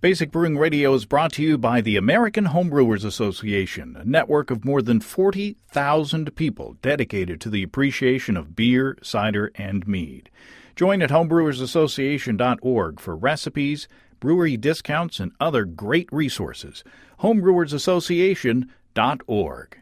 Basic Brewing Radio is brought to you by the American Homebrewers Association, a network of more than 40,000 people dedicated to the appreciation of beer, cider, and mead. Join at homebrewersassociation.org for recipes, brewery discounts, and other great resources. homebrewersassociation.org.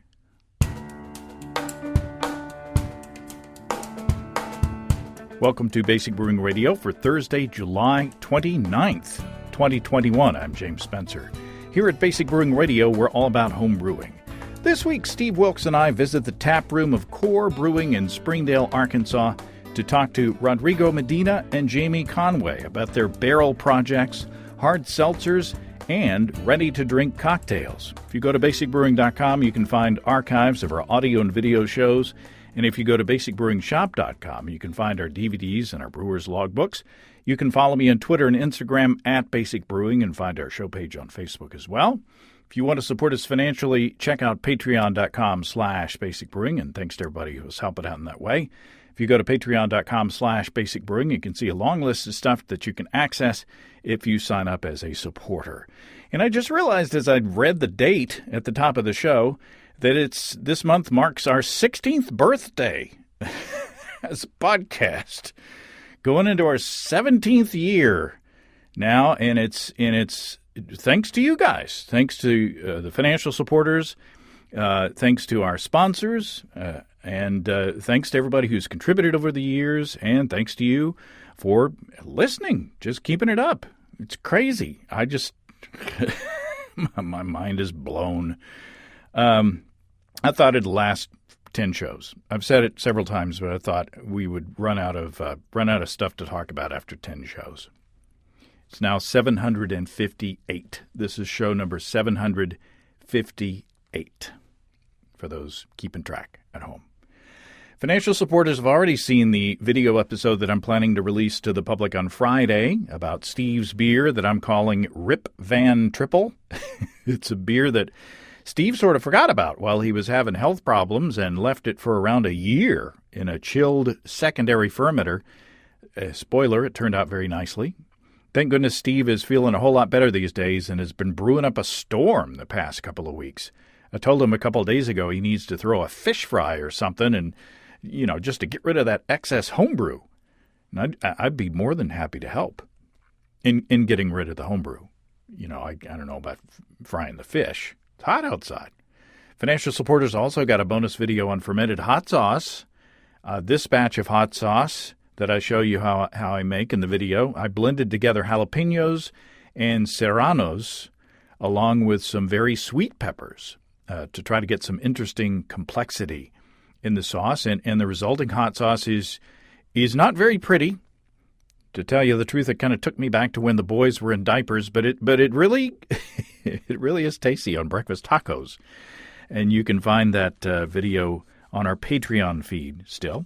Welcome to Basic Brewing Radio for Thursday, July 29th. 2021. I'm James Spencer. Here at Basic Brewing Radio, we're all about home brewing. This week, Steve Wilkes and I visit the tap room of Core Brewing in Springdale, Arkansas, to talk to Rodrigo Medina and Jamie Conway about their barrel projects, hard seltzers, and ready-to-drink cocktails. If you go to basicbrewing.com, you can find archives of our audio and video shows. And if you go to basicbrewingshop.com, you can find our DVDs and our brewers' logbooks. You can follow me on Twitter and Instagram at Basic Brewing and find our show page on Facebook as well. If you want to support us financially, check out patreon.com/basicbrewing, and thanks to everybody who's helping out in that way. If you go to patreon.com/basicbrewing, you can see a long list of stuff that you can access if you sign up as a supporter. And I just realized as I'd read the date at the top of the show that this month marks our 16th birthday as a podcast. Going into our 17th year now, and it's thanks to you guys, thanks to the financial supporters, thanks to our sponsors, and thanks to everybody who's contributed over the years, and thanks to you for listening, just keeping it up. It's crazy. I just my mind is blown. I thought it'd last 10 shows. I've said it several times, but I thought we would run out of stuff to talk about after 10 shows. It's now 758. This is show number 758 for those keeping track at home. Financial supporters have already seen the video episode that I'm planning to release to the public on Friday about Steve's beer that I'm calling Rip Van Triple. It's a beer that Steve sort of forgot about while he was having health problems and left it for around a year in a chilled secondary fermenter. Spoiler, it turned out very nicely. Thank goodness Steve is feeling a whole lot better these days and has been brewing up a storm the past couple of weeks. I told him a couple of days ago he needs to throw a fish fry or something and, just to get rid of that excess homebrew. And I'd be more than happy to help in getting rid of the homebrew. I don't know about frying the fish. It's hot outside. Financial supporters also got a bonus video on fermented hot sauce. This batch of hot sauce that I show you how I make in the video, I blended together jalapenos and serranos along with some very sweet peppers to try to get some interesting complexity in the sauce. And the resulting hot sauce is not very pretty. To tell you the truth, it kind of took me back to when the boys were in diapers, but it really it really is tasty on breakfast tacos. And you can find that video on our Patreon feed still.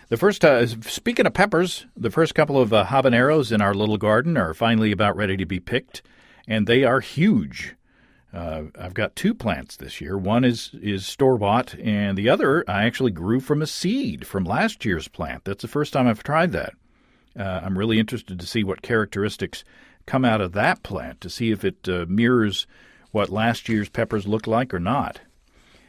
The first, speaking of peppers, the first couple of habaneros in our little garden are finally about ready to be picked, and they are huge. I've got 2 plants this year. One is store-bought, and the other I actually grew from a seed from last year's plant. That's the first time I've tried that. I'm really interested to see what characteristics come out of that plant, to see if it mirrors what last year's peppers look like or not.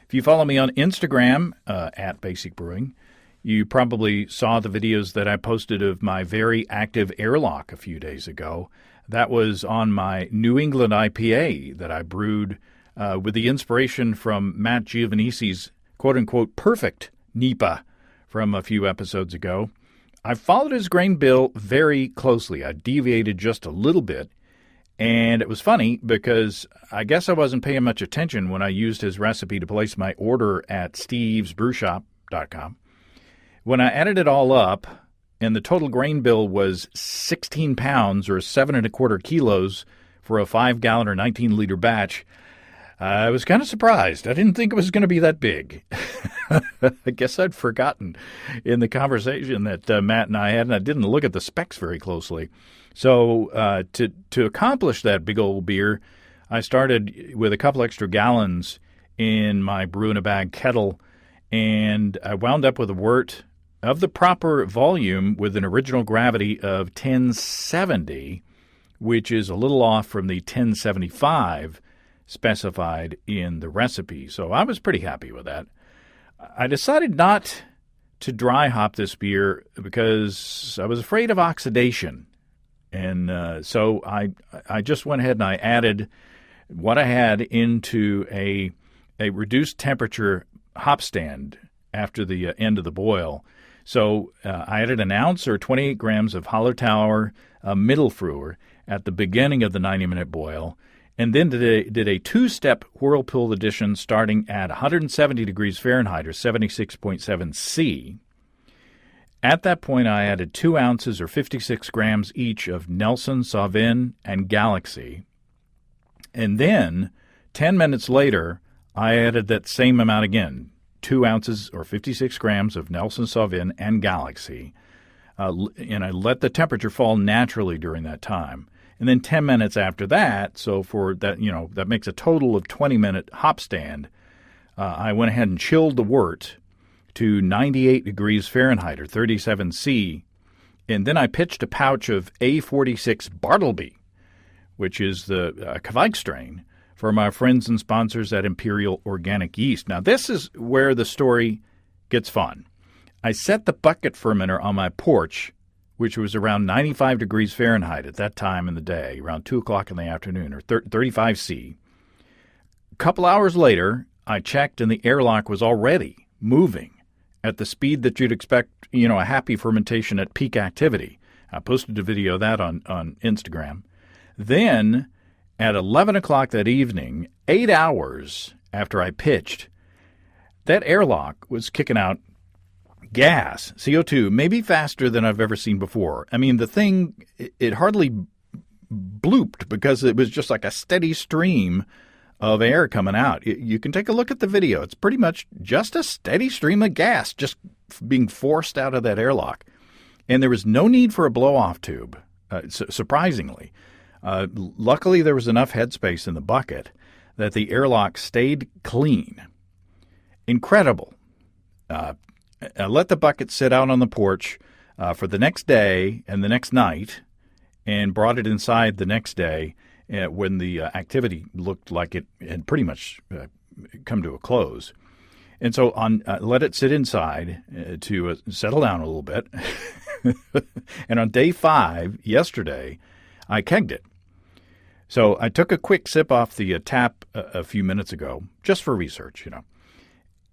If you follow me on Instagram, at Basic Brewing, you probably saw the videos that I posted of my very active airlock a few days ago. That was on my New England IPA that I brewed with the inspiration from Matt Giovanisi's quote-unquote perfect NEPA from a few episodes ago. I followed his grain bill very closely. I deviated just a little bit, and it was funny because I guess I wasn't paying much attention when I used his recipe to place my order at stevesbrewshop.com. When I added it all up, and the total grain bill was 16 pounds or 7¼ kilos for a 5-gallon or 19-liter batch, I was kind of surprised. I didn't think it was going to be that big. I guess I'd forgotten in the conversation that Matt and I had, and I didn't look at the specs very closely. So to accomplish that big old beer, I started with a couple extra gallons in my brew-in-a-bag kettle, and I wound up with a wort of the proper volume with an original gravity of 1070 which is a little off from the 1075 specified in the recipe. So I was pretty happy with that. I decided not to dry hop this beer because I was afraid of oxidation. And so I just went ahead and I added what I had into a reduced temperature hop stand after the end of the boil. So I added an ounce or 28 grams of Hallertauer Mittelfrüher at the beginning of the 90-minute boil, and then did a two-step whirlpool addition starting at 170 degrees Fahrenheit or 76.7 C. At that point, I added 2 ounces or 56 grams each of Nelson, Sauvin, and Galaxy. And then, 10 minutes later, I added that same amount again, 2 ounces or 56 grams of Nelson, Sauvin, and Galaxy. And I let the temperature fall naturally during that time. And then 10 minutes after that, so for that, that makes a total of 20-minute hop stand, I went ahead and chilled the wort to 98 degrees Fahrenheit or 37 C. And then I pitched a pouch of A46 Bartleby, which is the Kveik strain, for my friends and sponsors at Imperial Organic Yeast. Now, this is where the story gets fun. I set the bucket fermenter on my porch, which was around 95 degrees Fahrenheit at that time in the day, around 2 o'clock in the afternoon, or 35 C. A couple hours later, I checked, and the airlock was already moving at the speed that you'd expect, a happy fermentation at peak activity. I posted a video of that on Instagram. Then, at 11 o'clock that evening, 8 hours after I pitched, that airlock was kicking out gas, CO2, maybe faster than I've ever seen before. I mean, the thing, it hardly blooped because it was just like a steady stream of air coming out. You can take a look at the video. It's pretty much just a steady stream of gas just being forced out of that airlock. And there was no need for a blow-off tube, surprisingly. Luckily, there was enough headspace in the bucket that the airlock stayed clean. Incredible. I let the bucket sit out on the porch for the next day and the next night, and brought it inside the next day when the activity looked like it had pretty much come to a close. And so let it sit inside to settle down a little bit. And on day 5, yesterday, I kegged it. So I took a quick sip off the tap a few minutes ago, just for research,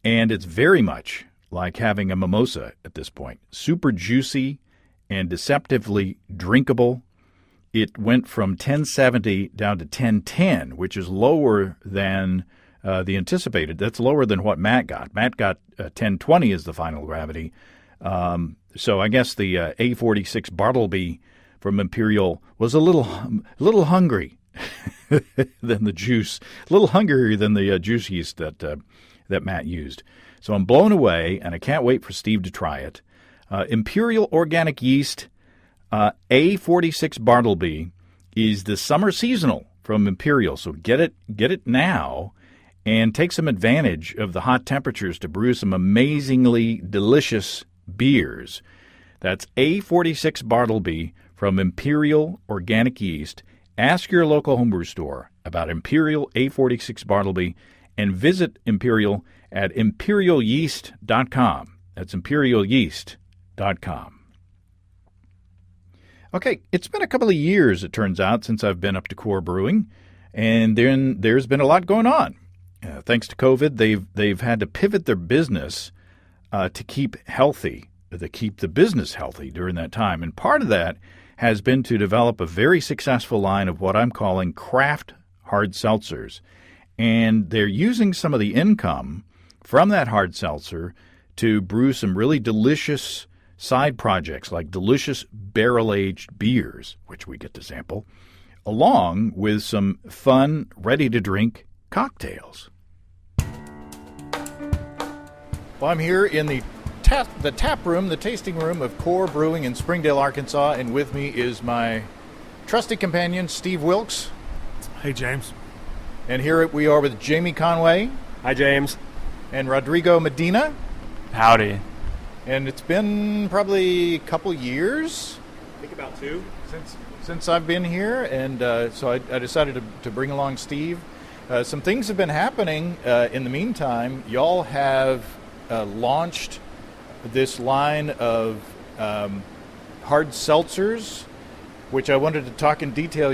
And it's very much like having a mimosa at this point. Super juicy and deceptively drinkable. It went from 1070 down to 1010, which is lower than the anticipated. That's lower than what Matt got. Matt got 1020 as the final gravity. So I guess the A46 Bartleby from Imperial was a little hungry than the juice, a little hungrier than the juice yeast that Matt used. So I'm blown away, and I can't wait for Steve to try it. Imperial Organic Yeast A46 Bartleby is the summer seasonal from Imperial. So get it now and take some advantage of the hot temperatures to brew some amazingly delicious beers. That's A46 Bartleby from Imperial Organic Yeast. Ask your local homebrew store about Imperial A46 Bartleby and visit Imperial at imperialyeast.com. That's imperialyeast.com. Okay, it's been a couple of years, it turns out, since I've been up to Core Brewing, and then there's been a lot going on. Thanks to COVID, they've had to pivot their business to keep the business healthy during that time. And part of that has been to develop a very successful line of what I'm calling craft hard seltzers. And they're using some of the income from that hard seltzer to brew some really delicious side projects like delicious barrel-aged beers, which we get to sample, along with some fun, ready-to-drink cocktails. Well, I'm here in the tap room, the tasting room of Core Brewing in Springdale, Arkansas, and with me is my trusty companion, Steve Wilkes. Hey, James. And here we are with Jamie Conway. Hi, James. And Rodrigo Medina. Howdy. And it's been probably a couple years. I think about 2 since I've been here, and so I decided to bring along Steve. Some things have been happening in the meantime. Y'all have launched this line of hard seltzers, which I wanted to talk in detail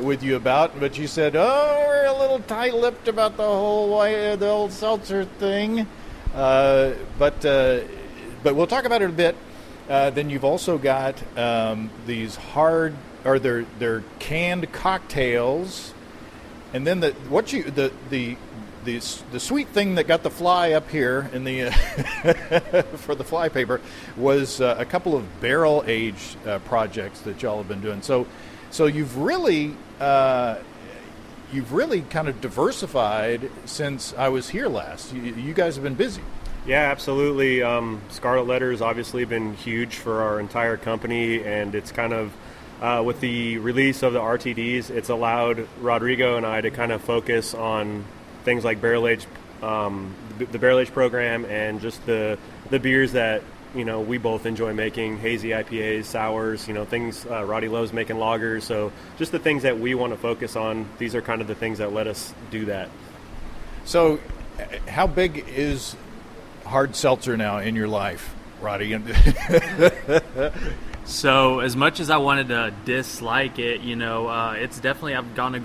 with you about, but you said, "Oh, we're a little tight-lipped about the whole seltzer thing." But we'll talk about it a bit. Then you've also got these they're canned cocktails, and then the sweet thing that got the fly up here in the for the fly paper was a couple of barrel aged projects that y'all have been doing. So you've really kind of diversified since I was here last. You guys have been busy. Yeah, absolutely. Scarlet Letter has obviously been huge for our entire company, and it's kind of with the release of the RTDs, it's allowed Rodrigo and I to kind of focus on things like barrel age, the barrel age program, and just the beers that we both enjoy making: hazy IPAs, sours, things. Roddy loves making lagers, so just the things that we want to focus on. These are kind of the things that let us do that. So, how big is hard seltzer now in your life, Roddy? So, as much as I wanted to dislike it, it's definitely I've gone to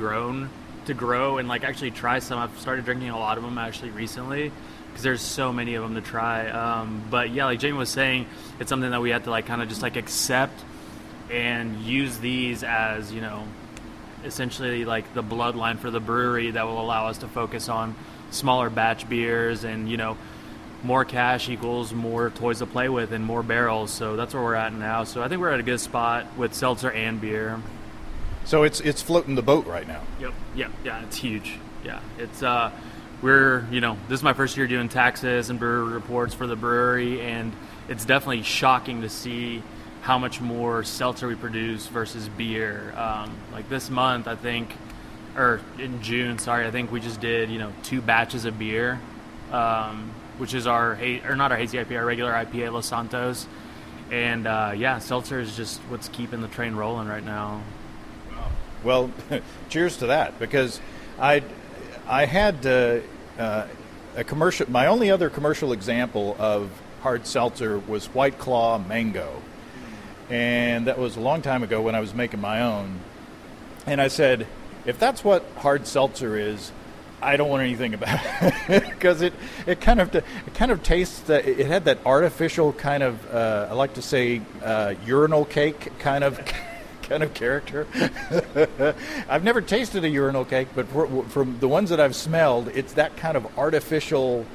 grow and actually try some. I've started drinking a lot of them actually recently because there's so many of them to try. But yeah, like Jamie was saying, it's something that we have to kind of just accept and use these as essentially the bloodline for the brewery that will allow us to focus on smaller batch beers and more cash equals more toys to play with and more barrels. So that's where we're at now. So I think we're at a good spot with seltzer and beer. So it's floating the boat right now. Yep. Yeah, it's huge. Yeah, it's we're this is my first year doing taxes and brewery reports for the brewery, and it's definitely shocking to see how much more seltzer we produce versus beer. This month, I think, or in June, I think we just did 2 batches of beer. Which is not our hazy IPA, our regular IPA, Los Santos. And, seltzer is just what's keeping the train rolling right now. Well, cheers to that, because I had a commercial. My only other commercial example of hard seltzer was White Claw Mango. And that was a long time ago when I was making my own. And I said, if that's what hard seltzer is, I don't want anything about it, because it kind of tastes it had that artificial kind of I like to say urinal cake kind of character. I've never tasted a urinal cake, but from the ones that I've smelled, it's that kind of artificial.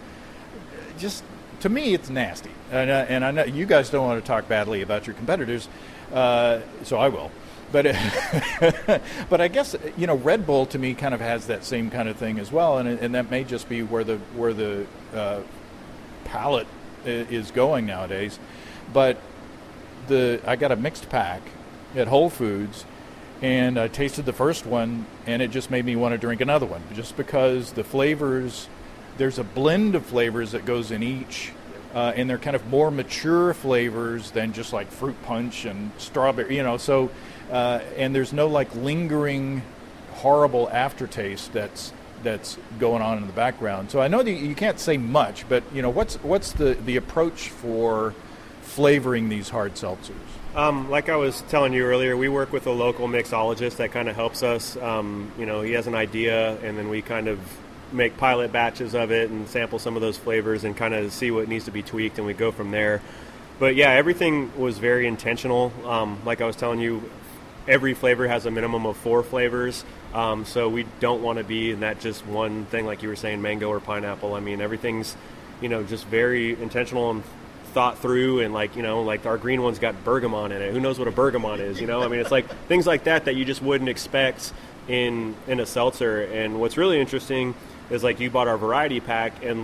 Just to me, it's nasty, and I know you guys don't want to talk badly about your competitors, so I will. But but I guess Red Bull to me kind of has that same kind of thing as well, and that may just be where the palate is going nowadays. But I got a mixed pack at Whole Foods, and I tasted the first one, and it just made me want to drink another one, just because the flavors, there's a blend of flavors that goes in each. And they're kind of more mature flavors than just like fruit punch and strawberry, so, and there's no lingering horrible aftertaste that's going on in the background. So I know that you can't say much, but what's the approach for flavoring these hard seltzers? Like I was telling you earlier, we work with a local mixologist that kind of helps us. He has an idea, and then we kind of make pilot batches of it and sample some of those flavors and kind of see what needs to be tweaked, and we go from there. But yeah, everything was very intentional. Like I was telling you, every flavor has a minimum of 4 flavors, so we don't want to be in that just one thing, like you were saying, mango or pineapple. I mean, everything's just very intentional and thought through, and our green one's got bergamot in it. Who knows what a bergamot is? I mean, it's things like that you just wouldn't expect in a seltzer. And what's really interesting is you bought our variety pack, and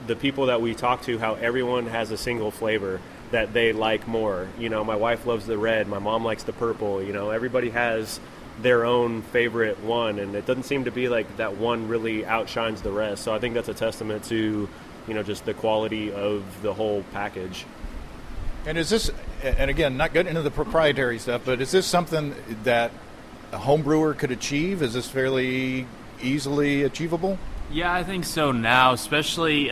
the people that we talk to, how everyone has a single flavor that they like more. My wife loves the red, my mom likes the purple. Everybody has their own favorite one, and it doesn't seem to be that one really outshines the rest. So I think that's a testament to just the quality of the whole package. And is this, and again, not getting into the proprietary stuff, but is this something that a home brewer could achieve? Is this fairly easily achievable? Yeah, I think so now, especially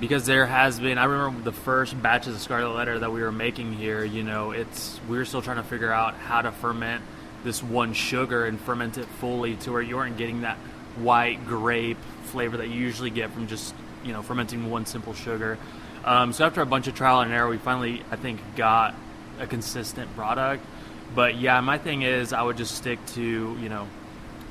because there has been, I remember the first batches of Scarlet Letter that we were making here, we were still trying to figure out how to ferment this one sugar and ferment it fully to where you aren't getting that white grape flavor that you usually get from just, fermenting one simple sugar. So after a bunch of trial and error, we finally, I think, got a consistent product. But yeah, my thing is I would just stick to,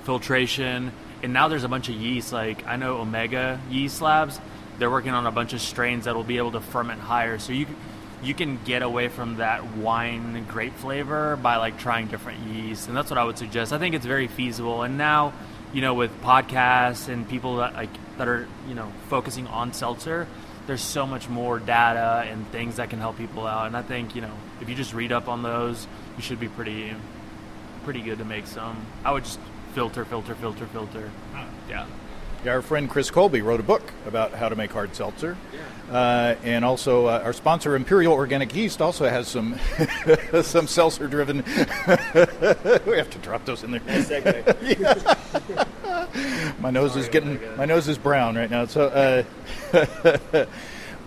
filtration. And now there's a bunch of yeast, like I know Omega Yeast Labs, they're working on a bunch of strains that will be able to ferment higher. So you can get away from that wine grape flavor by like trying different yeast. And that's what I would suggest. I think it's very feasible. And now, with podcasts and people that are, focusing on seltzer, there's so much more data and things that can help people out. And I think, if you just read up on those, you should be pretty good to make some. I would just filter. Yeah. Our friend Chris Colby wrote a book about how to make hard seltzer. Yeah. And also our sponsor, Imperial Organic Yeast, also has some some seltzer-driven... we have to drop those in there. My nose is brown right now. So,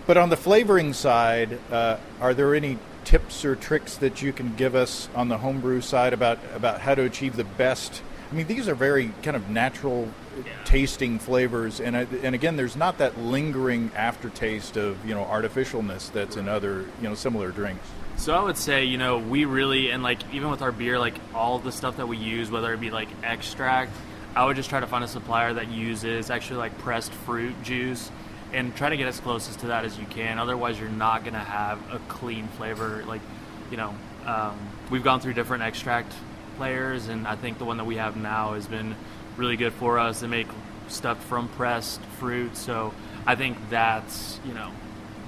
but on the flavoring side, are there any tips or tricks that you can give us on the homebrew side about how to achieve the best? I mean, these are very kind of natural tasting flavors, and again, there's not that lingering aftertaste of artificialness that's in other similar drinks. So I would say we really, and like even with our beer, like all the stuff that we use, whether it be like extract, I would just try to find a supplier that uses actually like pressed fruit juice and try to get as closest to that as you can. Otherwise, you're not going to have a clean flavor. Like we've gone through different extract players, and I think the one that we have now has been really good for us. They make stuff from pressed fruit, so I think that's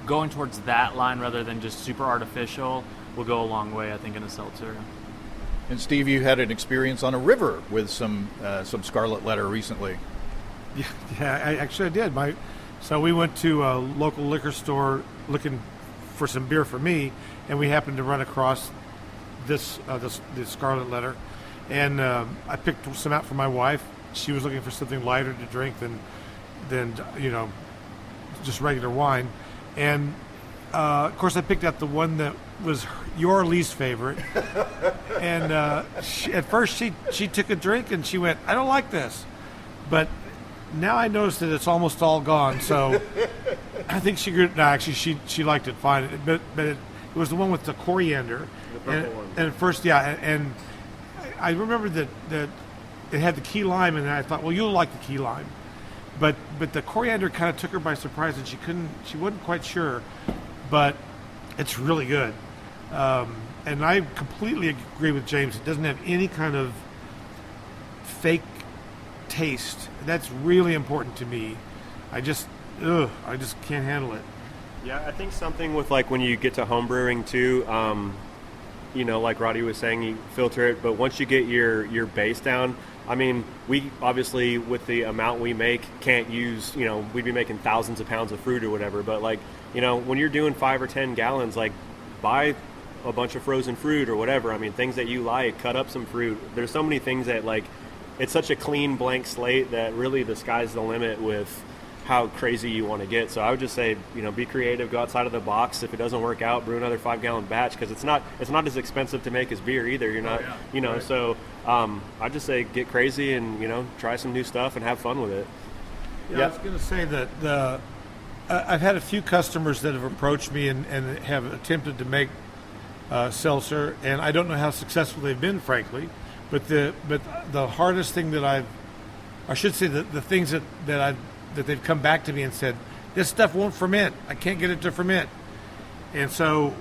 going towards that line rather than just super artificial will go a long way, I think, in a seltzer. And Steve, you had an experience on a river with some Scarlet Letter recently. Yeah, I did. So we went to a local liquor store looking for some beer for me, and we happened to run across this Scarlet Letter, and I picked some out for my wife. She was looking for something lighter to drink than just regular wine, and of course I picked out the one that was your least favorite. And at first she took a drink and she went, "I don't like this," but now I noticed that it's almost all gone. So I think she liked it fine, but it was the one with the coriander. And at first, and I remember that it had the key lime, and I thought, well, you'll like the key lime, but the coriander kind of took her by surprise, and she wasn't quite sure, but it's really good, and I completely agree with James. It doesn't have any kind of fake taste. That's really important to me. I just can't handle it. Yeah, I think something with like when you get to home brewing too. Like Roddy was saying, you filter it, but once you get your base down, I mean, we obviously, with the amount we make, can't use, we'd be making thousands of pounds of fruit or whatever, but like, when you're doing 5 or 10 gallons, like, buy a bunch of frozen fruit or whatever. I mean, things that you like, cut up some fruit. There's so many things that, like, it's such a clean blank slate that really the sky's the limit with how crazy you want to get. So I would just say, be creative, go outside of the box. If it doesn't work out, brew another 5-gallon batch, because it's not as expensive to make as beer either. You're not, right. So I just say get crazy and try some new stuff and have fun with it. Yeah, I was going to say that I've had a few customers that have approached me and have attempted to make seltzer, and I don't know how successful they've been, frankly. But the hardest thing that the things that they've come back to me and said, this stuff won't ferment. I can't get it to ferment. And so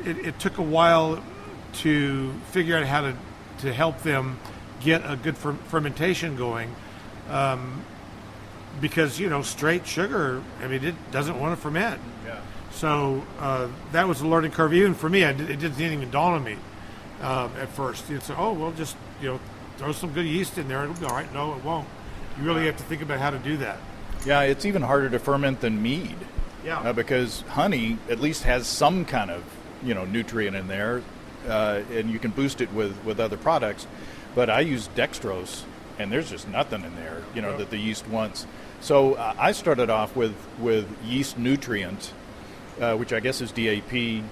it took a while to figure out how to help them get a good fermentation going, because straight sugar, I mean, it doesn't want to ferment. Yeah. So that was a learning curve even for me. It didn't even dawn on me at first. It's just throw some good yeast in there, it'll be all right. No, it won't. You really have to think about how to do that. Yeah, it's even harder to ferment than mead. Yeah. Because honey at least has some kind of nutrient in there, and you can boost it with other products. But I use dextrose, and there's just nothing in there, that the yeast wants. So I started off with yeast nutrient, which I guess is DAP,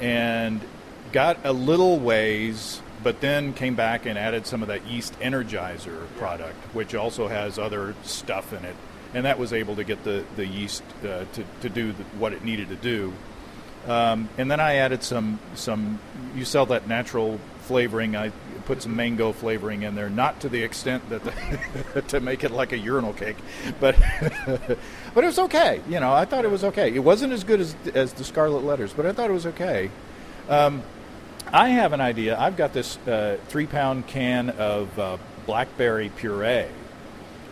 and got a little ways, but then came back and added some of that yeast energizer product, which also has other stuff in it. And that was able to get the yeast to do what it needed to do. And then I added some. You sell that natural flavoring. I put some mango flavoring in there, not to the extent that to make it like a urinal cake, but but it was okay. I thought it was okay. It wasn't as good as the Scarlet Letters, but I thought it was okay. I have an idea. I've got this 3-pound can of blackberry puree.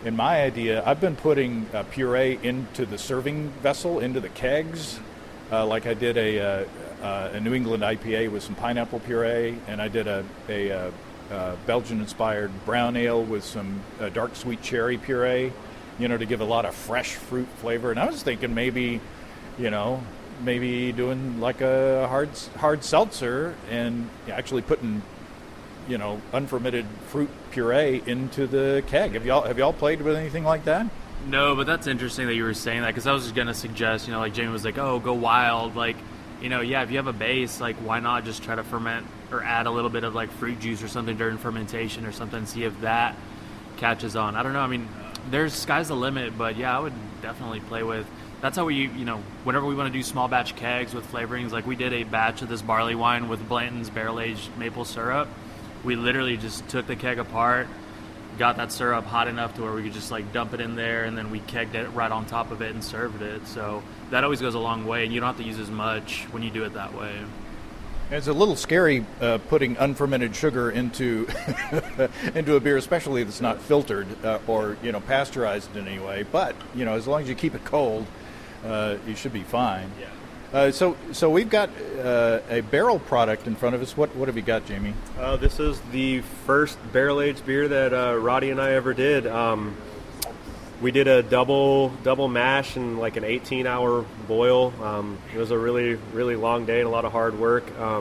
And my idea, I've been putting puree into the serving vessel, into the kegs, like I did a New England IPA with some pineapple puree, and I did a Belgian-inspired brown ale with some dark sweet cherry puree, to give a lot of fresh fruit flavor. And I was thinking maybe doing like a hard seltzer and actually putting unfermented fruit puree into the keg. Have y'all played with anything like that? No, but that's interesting that you were saying that, because I was just going to suggest, like Jamie was like, oh, go wild. Like, if you have a base, like, why not just try to ferment or add a little bit of like fruit juice or something during fermentation or something, see if that catches on. I don't know. I mean, sky's the limit, but yeah, I would definitely play with. That's how we, whenever we want to do small batch kegs with flavorings, like we did a batch of this barley wine with Blanton's barrel-aged maple syrup. We literally just took the keg apart, got that syrup hot enough to where we could just like dump it in there, and then we kegged it right on top of it and served it. So that always goes a long way, and you don't have to use as much when you do it that way. It's a little scary putting unfermented sugar into into a beer, especially if it's not filtered or pasteurized in any way. But as long as you keep it cold, you should be fine. Yeah. So we've got a barrel product in front of us. What have you got, Jamie? This is the first barrel-aged beer that Roddy and I ever did. We did a double mash and like an 18-hour boil. It was a really, really long day and a lot of hard work. I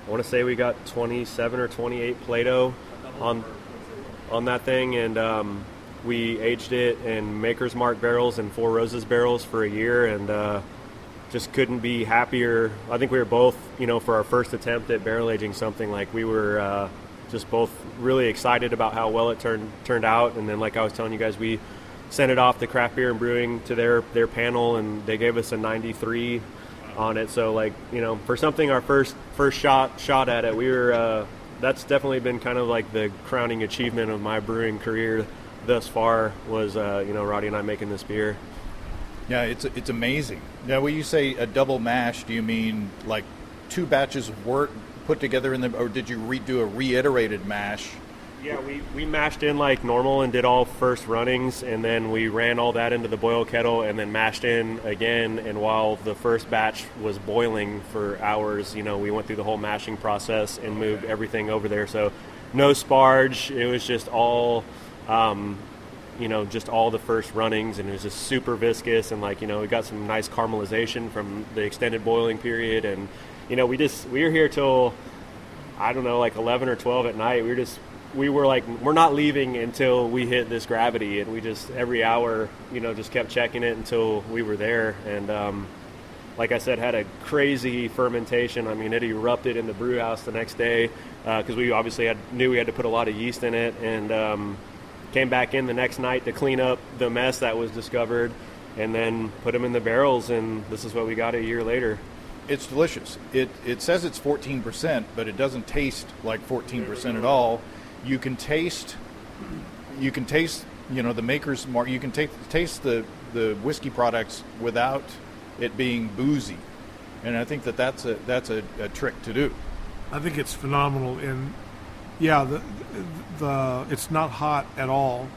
want to say we got 27 or 28 Play-Doh on that thing, and we aged it in Maker's Mark barrels and Four Roses barrels for a year, and just couldn't be happier. I think we were both, for our first attempt at barrel aging something, like we were just both really excited about how well it turned out. And then, like I was telling you guys, we sent it off to Craft Beer and Brewing to their panel, and they gave us a 93 on it. So, like, for something our first shot at it, we were. That's definitely been kind of like the crowning achievement of my brewing career thus far. Was Roddy and I making this beer. Yeah, it's amazing. Now, when you say a double mash, do you mean like 2 batches of wort put together or did you do a reiterated mash? Yeah, we mashed in like normal and did all first runnings, and then we ran all that into the boil kettle and then mashed in again. And while the first batch was boiling for hours, we went through the whole mashing process and moved everything over there. So no sparge. It was just all just all the first runnings, and it was just super viscous, and we got some nice caramelization from the extended boiling period. And we were here till I don't know, like 11 or 12 at night. We were like, we're not leaving until we hit this gravity, and we just every hour just kept checking it until we were there. And like I said, had a crazy fermentation. I mean, it erupted in the brew house the next day because we obviously knew we had to put a lot of yeast in it, and came back in the next night to clean up the mess that was discovered, and then put them in the barrels, and this is what we got a year later. It's delicious. It says it's 14%, but it doesn't taste like 14% at all. You can taste the Maker's Mark. You can taste the whiskey products without it being boozy, and I think that's a trick to do. I think it's phenomenal. And yeah, the it's not hot at all,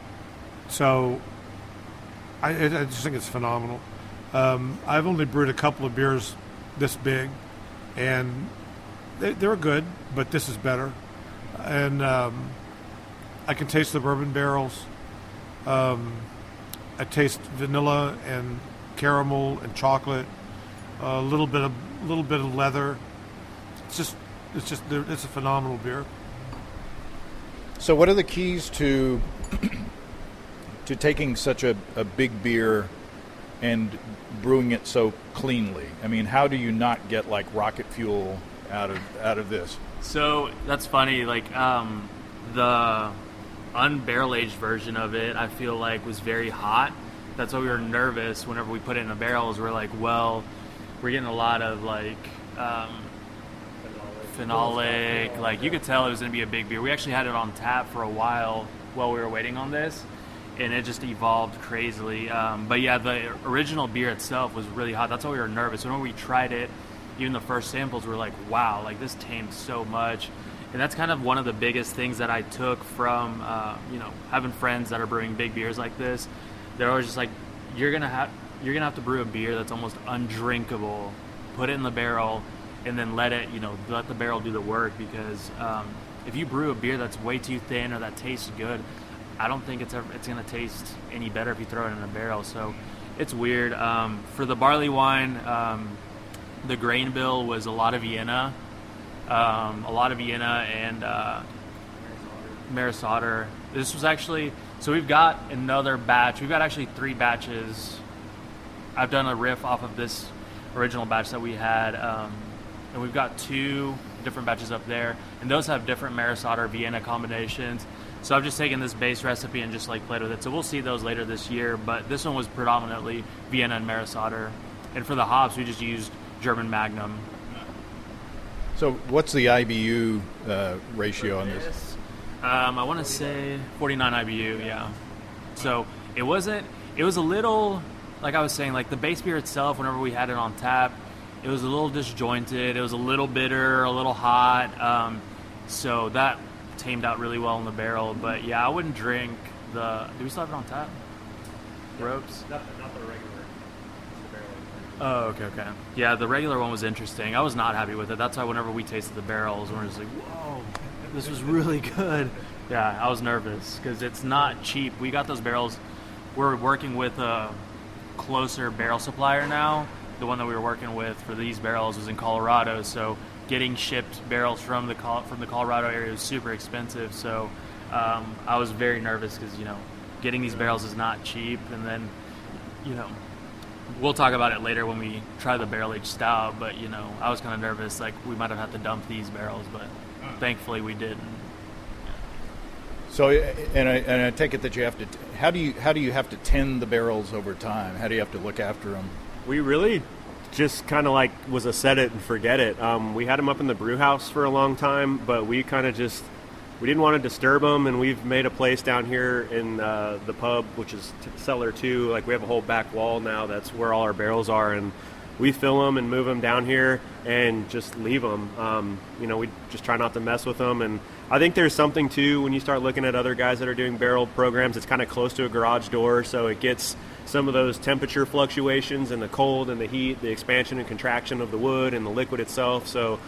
so I just think it's phenomenal. I've only brewed a couple of beers this big, and they're good, but this is better. And I can taste the bourbon barrels. I taste vanilla and caramel and chocolate. a little bit of leather. It's a phenomenal beer. So, what are the keys to taking such a big beer and brewing it so cleanly? I mean, how do you not get like rocket fuel out of this? So that's funny. Like the unbarrel aged version of it, I feel like was very hot. That's why we were nervous whenever we put it in the barrels. We're like, well, we're getting a lot of like phenolic. Like you could tell it was going to be a big beer. We actually had it on tap for a while we were waiting on this, and it just evolved crazily. But yeah, the original beer itself was really hot. That's why we were nervous. When we tried it, even the first samples were like, wow, like this tamed so much. And that's kind of one of the biggest things that I took from, having friends that are brewing big beers like this. They're always just like, you're gonna have to brew a beer that's almost undrinkable, put it in the barrel, and then let the barrel do the work. Because if you brew a beer that's way too thin or that tastes good, I don't think it's gonna taste any better if you throw it in a barrel. So it's weird. For the barley wine, the grain bill was a lot of Vienna, and Maris Otter. This was actually, so we've got another batch. We've got actually 3 batches. I've done a riff off of this original batch that we had, and we've got 2 different batches up there, and those have different Maris Otter Vienna combinations. So I've just taken this base recipe and just like played with it. So we'll see those later this year, but this one was predominantly Vienna and Maris Otter. And for the hops, we just used German Magnum. So what's the IBU ratio on this? I want to say 49 IBU, yeah. So it was a little, like I was saying, like the base beer itself, whenever we had it on tap, it was a little disjointed. It was a little bitter, a little hot. So that tamed out really well in the barrel. But yeah, I wouldn't drink do we still have it on tap? Ropes? Not the regular. Oh, okay. Yeah, the regular one was interesting. I was not happy with it. That's why whenever we tasted the barrels, we're just like, whoa, this was really good. Yeah, I was nervous because it's not cheap. We got those barrels. We're working with a closer barrel supplier now. The one that we were working with for these barrels was in Colorado, so getting shipped barrels from the Colorado area was super expensive. So I was very nervous because, getting these barrels is not cheap. And then, we'll talk about it later when we try the barrel-aged stout, but, I was kind of nervous, like we might have had to dump these barrels, but thankfully we didn't. So, and I take it that you have to, how do you have to tend the barrels over time? How do you have to look after them? We really just kind of like was a set it and forget it. We had them up in the brew house for a long time, but we kind of we didn't want to disturb them, and we've made a place down here in the pub, which is cellar 2. Like we have a whole back wall now. That's where all our barrels are, and we fill them and move them down here and just leave them. We just try not to mess with them. And I think there's something too when you start looking at other guys that are doing barrel programs. It's kind of close to a garage door, so it gets some of those temperature fluctuations and the cold and the heat, the expansion and contraction of the wood and the liquid itself. So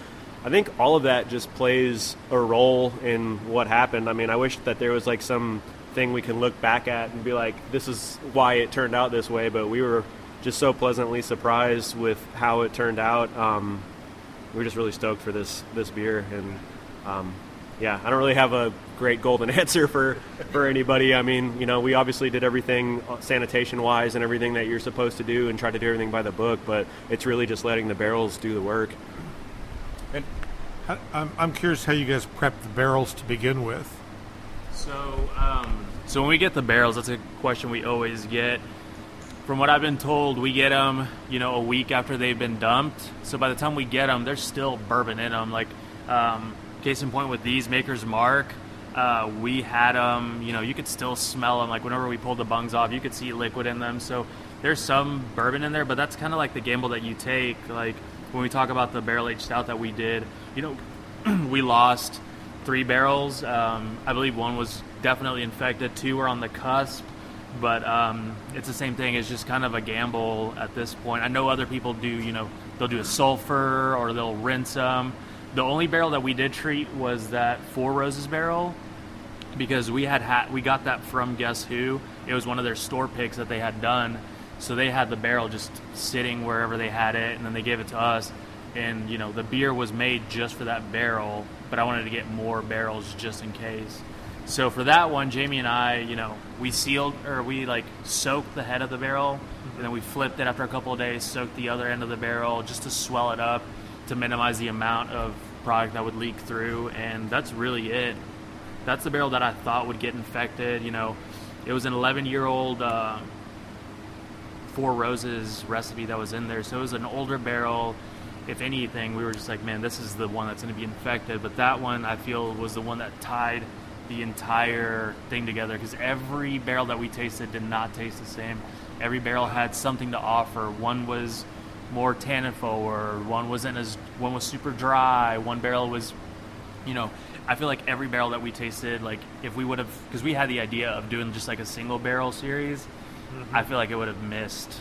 I think all of that just plays a role in what happened. I mean, I wish that there was like some thing we can look back at and be like, this is why it turned out this way, but we were just so pleasantly surprised with how it turned out. We're just really stoked for this beer, and I don't really have a great golden answer for anybody. I mean, we obviously did everything sanitation-wise and everything that you're supposed to do and try to do everything by the book, but it's really just letting the barrels do the work. And I'm curious how you guys prep the barrels to begin with. So when we get the barrels, that's a question we always get. From what I've been told, we get them, a week after they've been dumped. So by the time we get them, there's still bourbon in them. Like, case in point with these Maker's Mark, we had them, you could still smell them. Like whenever we pulled the bungs off, you could see liquid in them. So there's some bourbon in there, but that's kind of like the gamble that you take. Like when we talk about the barrel-aged stout that we did, we lost 3 barrels. I believe 1 was definitely infected. 2 were on the cusp. But it's the same thing. It's just kind of a gamble at this point. I know other people do, they'll do a sulfur or they'll rinse them. The only barrel that we did treat was that 4 Roses barrel because we got that from Guess Who. It was one of their store picks that they had done. So they had the barrel just sitting wherever they had it, and then they gave it to us. And, you know, the beer was made just for that barrel, but I wanted to get more barrels just in case. So for that one, Jamie and I, you know, we soaked the head of the barrel, and then we flipped it after a couple of days, soaked the other end of the barrel just to swell it up to minimize the amount of product that would leak through, and that's really it. That's the barrel that I thought would get infected. You know, it was an 11-year-old Four Roses recipe that was in there, so it was an older barrel. If anything, we were just like, man, this is the one that's going to be infected. But that one, I feel, was the one that tied the entire thing together, because every barrel that we tasted did not taste the same. Every barrel had something to offer. One was more tannin forward, one was super dry, one barrel was, you know, I feel like every barrel that we tasted, like if we would have, because we had the idea of doing just like a single barrel series, I feel like it would have missed.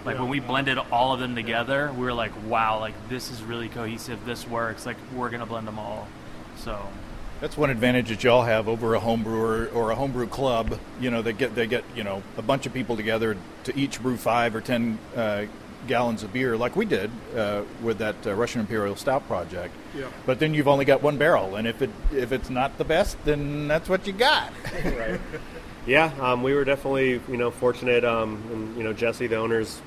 Like when we blended all of them together, we were like, wow, like this is really cohesive, this works, like we're going to blend them all. So that's one advantage that y'all have over a home brewer or a homebrew club. You know, they get you know, a bunch of people together to each brew 5 or 10 gallons of beer, like we did with that Russian Imperial Stout project. Yeah. But then you've only got one barrel, and if it's not the best, then that's what you got. Right. Yeah, we were definitely, you know, fortunate, and, you know, Jesse, the owner's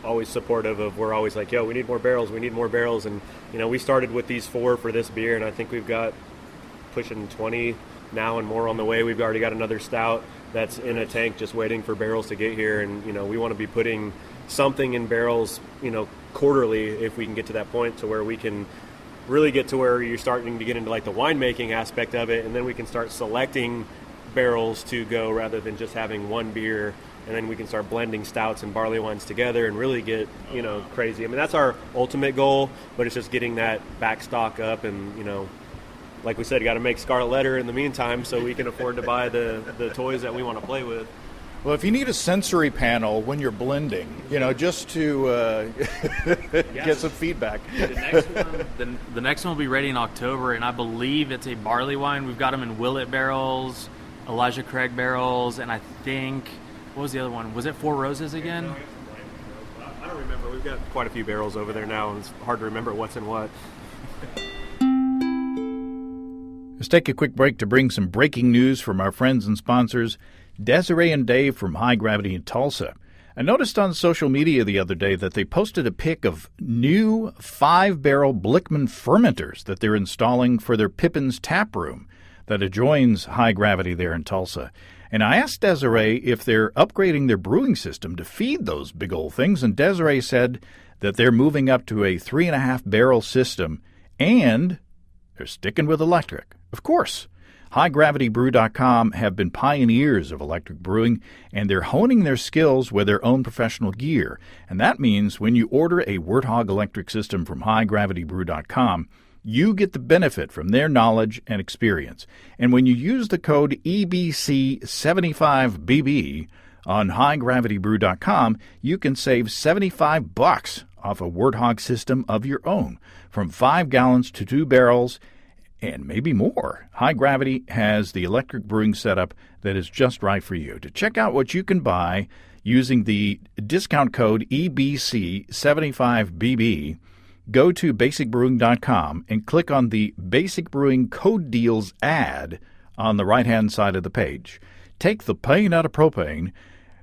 always supportive of, we're always like, yo, we need more barrels, and, you know, we started with these 4 for this beer, and I think we've got pushing 20 now and more on the way. We've already got another stout that's in a tank just waiting for barrels to get here, and, you know, we want to be putting something in barrels, you know, quarterly, if we can get to that point to where we can really get to where you're starting to get into like the winemaking aspect of it, and then we can start selecting barrels to go rather than just having one beer, and then we can start blending stouts and barley wines together and really get, you know, crazy. I mean, that's our ultimate goal, but it's just getting that back stock up, and, you know, like we said, you got to make Scarlet Letter in the meantime so we can afford to buy the toys that we want to play with. Well, if you need a sensory panel when you're blending, you know, just to get some feedback. The next one will be ready in October, and I believe it's a barley wine. We've got them in Willet barrels, Elijah Craig barrels, and I think, what was the other one? Was it Four Roses again? I don't remember. We've got quite a few barrels over there now, and it's hard to remember what's in what. Let's take a quick break to bring some breaking news from our friends and sponsors, Desiree and Dave from High Gravity in Tulsa. I noticed on social media the other day that they posted a pic of new 5-barrel Blickman fermenters that they're installing for their Pippin's tap room that adjoins High Gravity there in Tulsa. And I asked Desiree if they're upgrading their brewing system to feed those big old things, and Desiree said that they're moving up to a 3.5-barrel system, and they're sticking with electric. Of course. HighGravityBrew.com have been pioneers of electric brewing, and they're honing their skills with their own professional gear. And that means when you order a Warthog electric system from HighGravityBrew.com, you get the benefit from their knowledge and experience. And when you use the code EBC75BB on HighGravityBrew.com, you can save $75 off a Warthog system of your own, from 5 gallons to 2 barrels, and maybe more. High Gravity has the electric brewing setup that is just right for you. To check out what you can buy using the discount code EBC75BB, go to basicbrewing.com and click on the Basic Brewing Code Deals ad on the right-hand side of the page. Take the pain out of propane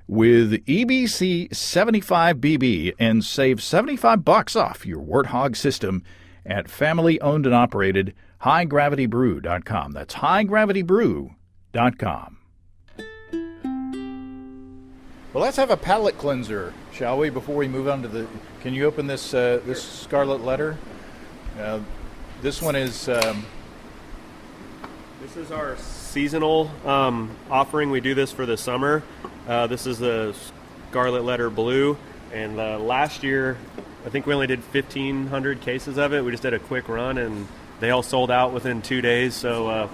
with EBC75BB and save $75 off your Warthog system at family-owned and operated HighGravityBrew.com. That's HighGravityBrew.com. Well, let's have a palate cleanser, shall we, before we move on to the... Can you open this this Scarlet Letter? This one is... This is our seasonal offering. We do this for the summer. This is the Scarlet Letter Blue, and last year I think we only did 1,500 cases of it. We just did a quick run, and they all sold out within 2 days. So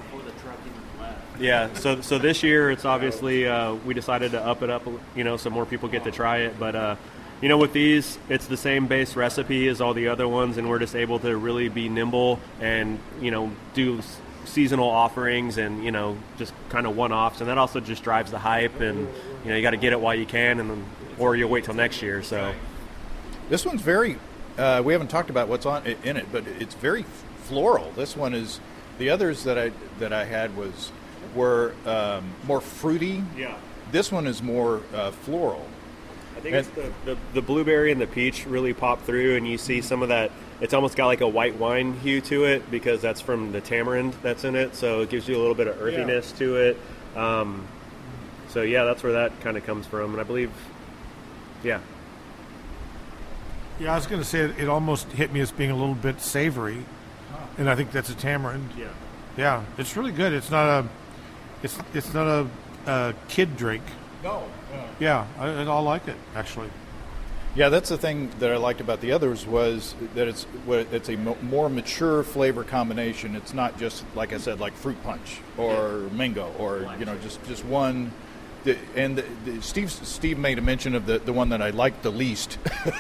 yeah, so this year it's obviously we decided to up it up, you know, so more people get to try it. But you know, with these, it's the same base recipe as all the other ones, and we're just able to really be nimble and, you know, do seasonal offerings and, you know, just kind of one-offs, and that also just drives the hype, and, you know, you got to get it while you can, and then, or you'll wait till next year. So this one's very we haven't talked about what's on in it, but it's very floral. This one is, the others that I had were more fruity. yeah, This one is more floral. I think it's the blueberry and the peach really pop through, and you see some of that. It's almost got like a white wine hue to it because that's from the tamarind that's in it, so it gives you a little bit of earthiness to it. So yeah, that's where that kind of comes from, and I believe, yeah. Yeah, I was going to say it almost hit me as being a little bit savory, and I think that's a tamarind. Yeah. Yeah, it's really good. It's not a kid drink. No. Yeah, I like it actually. Yeah, that's the thing that I liked about the others was that it's a more mature flavor combination. It's not just, like I said, like fruit punch or mango or, you know, just one. And Steve made a mention of the one that I liked the least.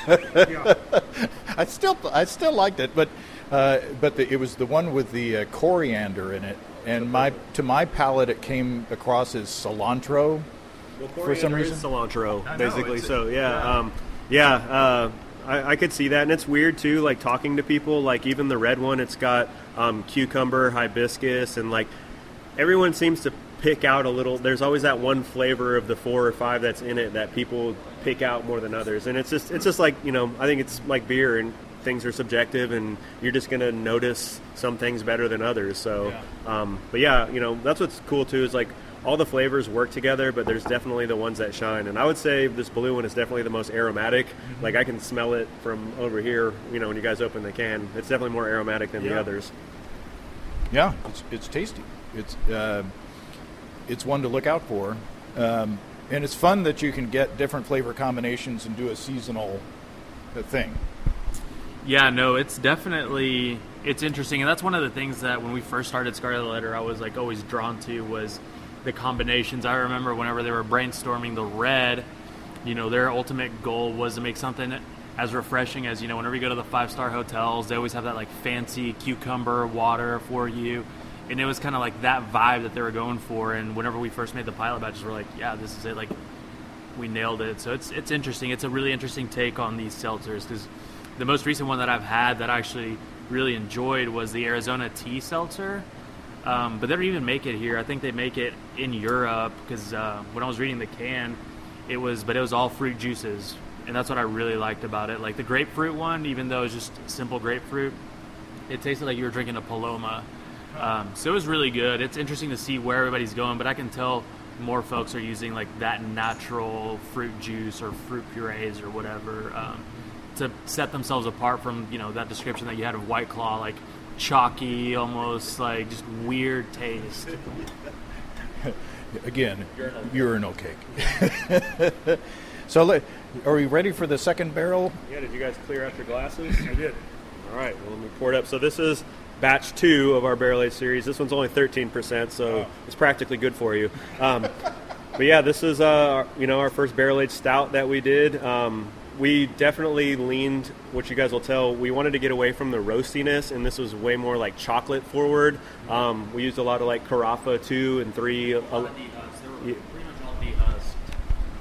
Yeah. I still liked it, but it was the one with the coriander in it, and to my palate it came across as cilantro. Well, for some reason. is cilantro, I know, basically. So yeah. I could see that, and it's weird too. Like talking to people, like even the red one, it's got cucumber, hibiscus, and like everyone seems to pick out a little. There's always that one flavor of the 4 or 5 that's in it that people pick out more than others, and it's just like, you know, I think it's like beer, and things are subjective, and you're just gonna notice some things better than others. So, but yeah, you know, that's what's cool too is like all the flavors work together, but there's definitely the ones that shine. And I would say this blue one is definitely the most aromatic. Mm-hmm. Like I can smell it from over here, you know, when you guys open the can. It's definitely more aromatic than the others. Yeah, it's tasty. It's one to look out for. And it's fun that you can get different flavor combinations and do a seasonal thing. Yeah, no, it's definitely, it's interesting. And that's one of the things that when we first started Scarlet Letter, I was like always drawn to was the combinations. I remember whenever they were brainstorming the red, you know, their ultimate goal was to make something as refreshing as, you know, whenever you go to the 5-star hotels, they always have that like fancy cucumber water for you. And it was kind of like that vibe that they were going for. And whenever we first made the pilot batches, we're like, yeah, this is it. Like, we nailed it. So it's interesting. It's a really interesting take on these seltzers, because the most recent one that I've had that I actually really enjoyed was the Arizona tea seltzer. But they don't even make it here. I think they make it in Europe, because when I was reading the can, it was all fruit juices. And that's what I really liked about it. Like the grapefruit one, even though it's just simple grapefruit, it tasted like you were drinking a Paloma. So it was really good. It's interesting to see where everybody's going, but I can tell more folks are using like that natural fruit juice or fruit purees or whatever to set themselves apart from, you know, that description that you had of White Claw, like chalky, almost like just weird taste. Again, urinal cake. So are we ready for the second barrel? Yeah, did you guys clear out your glasses? I did. All right, well, let me pour it up. So this is batch 2 of our barrel aged series. This one's only 13%, so it's practically good for you. But yeah, this is our first barrel aged stout that we did. We definitely leaned, which you guys will tell, we wanted to get away from the roastiness, and this was way more like chocolate forward. We used a lot of like Carafa 2 and 3. Pretty much all dehusked.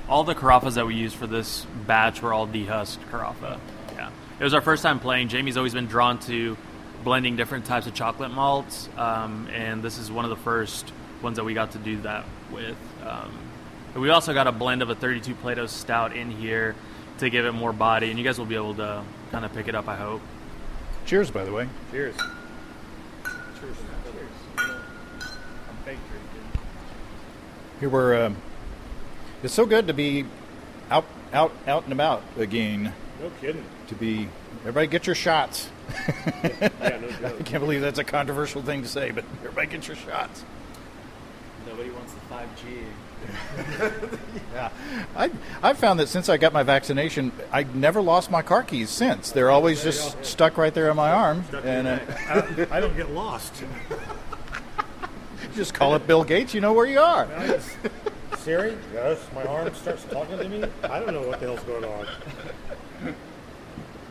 All the Carafas that we used for this batch were all dehusked Carafa. Yeah, it was our first time playing. Jamie's always been drawn to blending different types of chocolate malts, and this is one of the first ones that we got to do that with. But we also got a blend of a 32 Plato Stout in here to give it more body, and you guys will be able to kind of pick it up, I hope. Cheers, by the way. Cheers. Cheers. I'm fake drinking. Here we're. It's so good to be out and about again. No kidding. Everybody get your shots. Yeah, no joke. I can't believe that's a controversial thing to say, but everybody get your shots. Nobody wants the 5G. Yeah, I've found that since I got my vaccination, I never lost my car keys since. They're always just stuck right there on my arm, and I don't get lost. just call up Bill Gates. You know where you are. Siri, yes, my arm starts talking to me. I don't know what the hell's going on.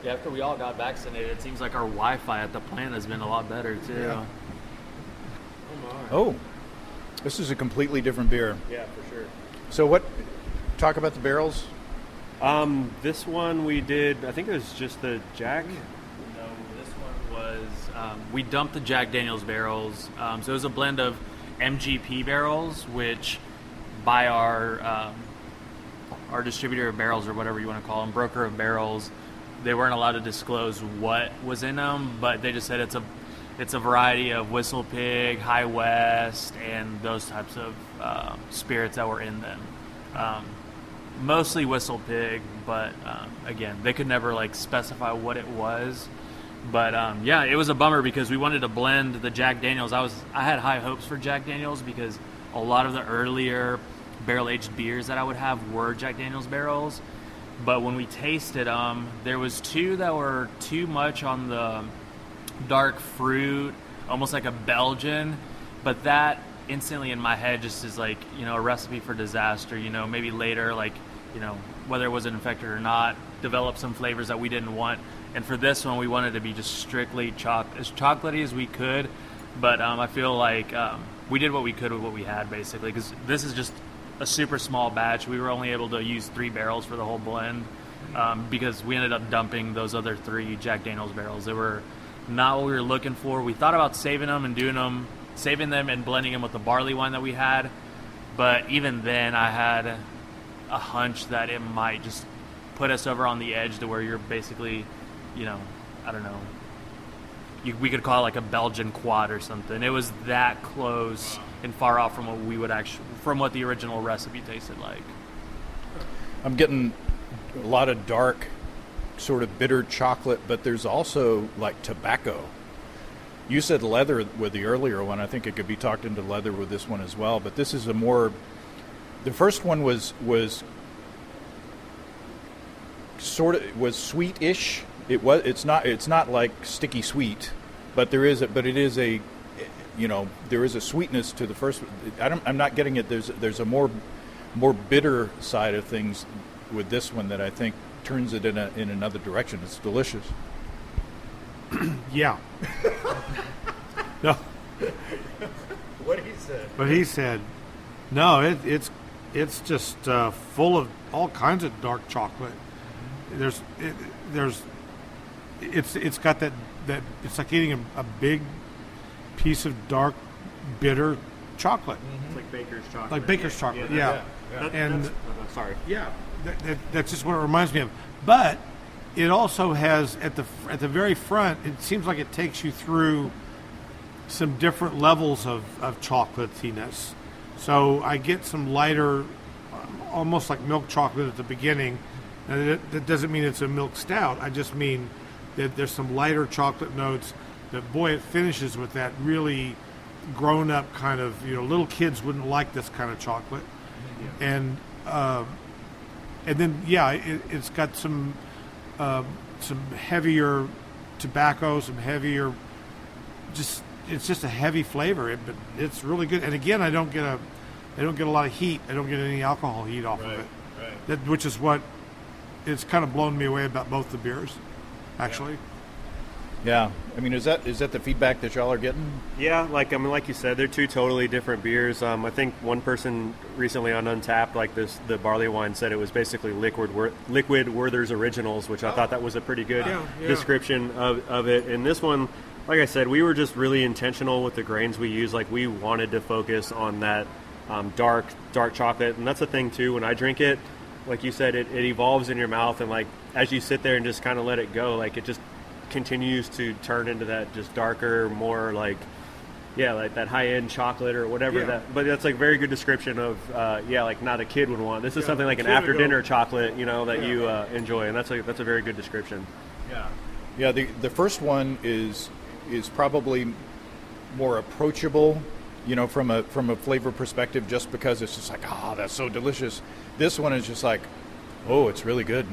Yeah, after we all got vaccinated, it seems like our Wi-Fi at the plant has been a lot better too. Yeah. Oh, this is a completely different beer. Yeah, for sure. So talk about the barrels. This one we did, I think it was just the Jack. No, this one was, we dumped the Jack Daniel's barrels. So it was a blend of MGP barrels, which by our distributor of barrels, or whatever you want to call them, broker of barrels, they weren't allowed to disclose what was in them, but they just said it's a variety of Whistle Pig, High West, and those types of spirits that were in them. Mostly Whistle Pig, but again, they could never like specify what it was. But yeah, it was a bummer because we wanted to blend the Jack Daniels. I had high hopes for Jack Daniels because a lot of the earlier barrel-aged beers that I would have were Jack Daniels barrels. But when we tasted them, there was two that were too much on the dark fruit, almost like a Belgian. But that instantly in my head just is like, a recipe for disaster. Maybe later, like, whether it was infected or not, develop some flavors that we didn't want. And for this one, we wanted to be just strictly as chocolatey as we could. But I feel like we did what we could with what we had, basically, because this is just a super small batch. We were only able to use 3 barrels for the whole blend because we ended up dumping those other 3 Jack Daniel's barrels. They were not what we were looking for. We thought about saving them and blending them with the barley wine that we had. But even then, I had a hunch that it might just put us over on the edge to where you're basically, I don't know, we could call it like a Belgian quad or something. It was that close and far off from what the original recipe tasted like. I'm getting a lot of dark, sort of bitter chocolate, but there's also like tobacco. You said leather with the earlier one. I think it could be talked into leather with this one as well. But this is the first one was sweet-ish. It's not like sticky sweet, but there is a sweetness to the first. I'm not getting it. There's a more bitter side of things with this one that I think turns it in another direction. It's delicious. Yeah. No. What he said. But he said, no, it's just full of all kinds of dark chocolate. It's got that it's like eating a big piece of dark, bitter chocolate. It's like baker's chocolate. Like baker's chocolate, yeah. Sorry. Yeah, that's just what it reminds me of. But it also has at the very front. It seems like it takes you through some different levels of chocolatiness. So I get some lighter, almost like milk chocolate at the beginning. And that doesn't mean it's a milk stout. I just mean that there's some lighter chocolate notes. That boy, it finishes with that really grown-up kind of, little kids wouldn't like this kind of chocolate. Yeah. And then it's got some heavier tobacco, some heavier, it's just a heavy flavor. But it's really good. And again, I don't get a lot of heat. I don't get any alcohol heat off of it. Right. Which is what it's kind of blown me away about both the beers, actually. Yeah. I mean, is that the feedback that y'all are getting? Yeah, like you said, they're 2 totally different beers. I think one person recently on Untappd, the barley wine, said it was basically Liquid Werther's Originals, which I thought that was a pretty good description of it. And this one, like I said, we were just really intentional with the grains we use. Like, we wanted to focus on that dark chocolate, and that's the thing too. When I drink it, like you said, it evolves in your mouth, and like as you sit there and just kind of let it go, like it just continues to turn into that just darker, more like that high-end chocolate or whatever that. But that's like very good description of like not a kid would want. This is something like an after-dinner chocolate, that you enjoy, and that's a very good description. Yeah. The first one is probably more approachable, from a flavor perspective, just because it's just like, that's so delicious. This one is just like, it's really good.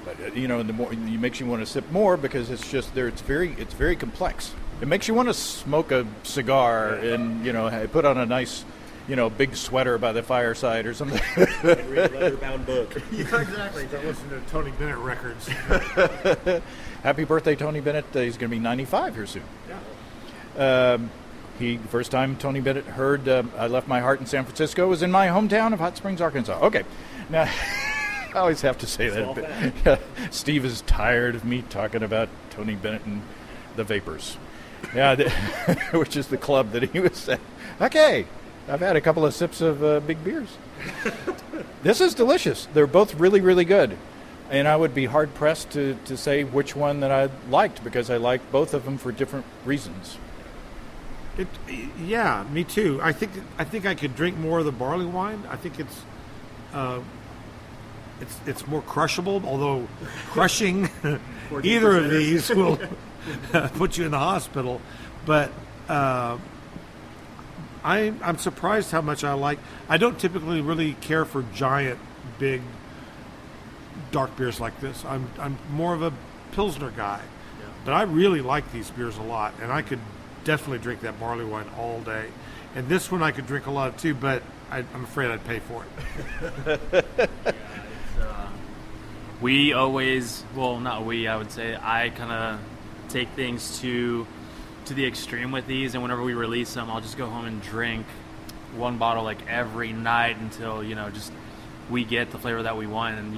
But, and the more it makes you want to sip more because it's just there. It's very complex. It makes you want to smoke a cigar and put on a nice, big sweater by the fireside or something. And read a leather-bound book. Yeah, exactly. Don't listen to Tony Bennett records. Happy birthday, Tony Bennett! He's going to be 95 here soon. Yeah. The first time Tony Bennett heard I Left My Heart in San Francisco was in my hometown of Hot Springs, Arkansas. Okay. Now, I always have to say that. Steve is tired of me talking about Tony Bennett and the Vapors. Yeah, which is the club that he was at. Okay, I've had a couple of sips of big beers. This is delicious. They're both really, really good. And I would be hard-pressed to say which one that I liked, because I liked both of them for different reasons. Yeah, me too. I think I could drink more of the barley wine. I think it's more crushable, although crushing either of these will put you in the hospital. But I'm surprised how much I like. I don't typically really care for giant, big, dark beers like this. I'm more of a Pilsner guy. Yeah. But I really like these beers a lot, and I could definitely drink that barley wine all day. And this one I could drink a lot of too, but I'm afraid I'd pay for it. We always, well, not we, I would say, I kind of take things to the extreme with these, and whenever we release them, I'll just go home and drink one bottle like every night until, just we get the flavor that we want. And,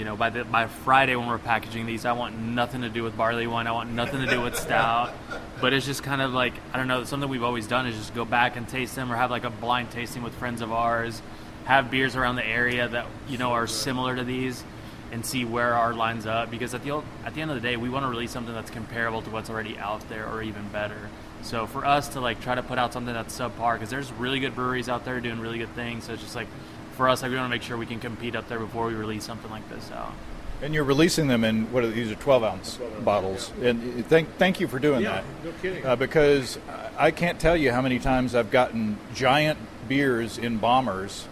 by Friday when we're packaging these, I want nothing to do with barley wine. I want nothing to do with stout. But it's just kind of like, I don't know, something we've always done is just go back and taste them, or have like a blind tasting with friends of ours, have beers around the area that, are similar to these, and see where our lines up. Because at the end of the day, we want to release something that's comparable to what's already out there, or even better. So for us to like try to put out something that's subpar, because there's really good breweries out there doing really good things. So it's just like, for us, we want to make sure we can compete up there before we release something like this out. And you're releasing them in, these are 12-ounce bottles. And thank you for doing that. No kidding. Because I can't tell you how many times I've gotten giant beers in bombers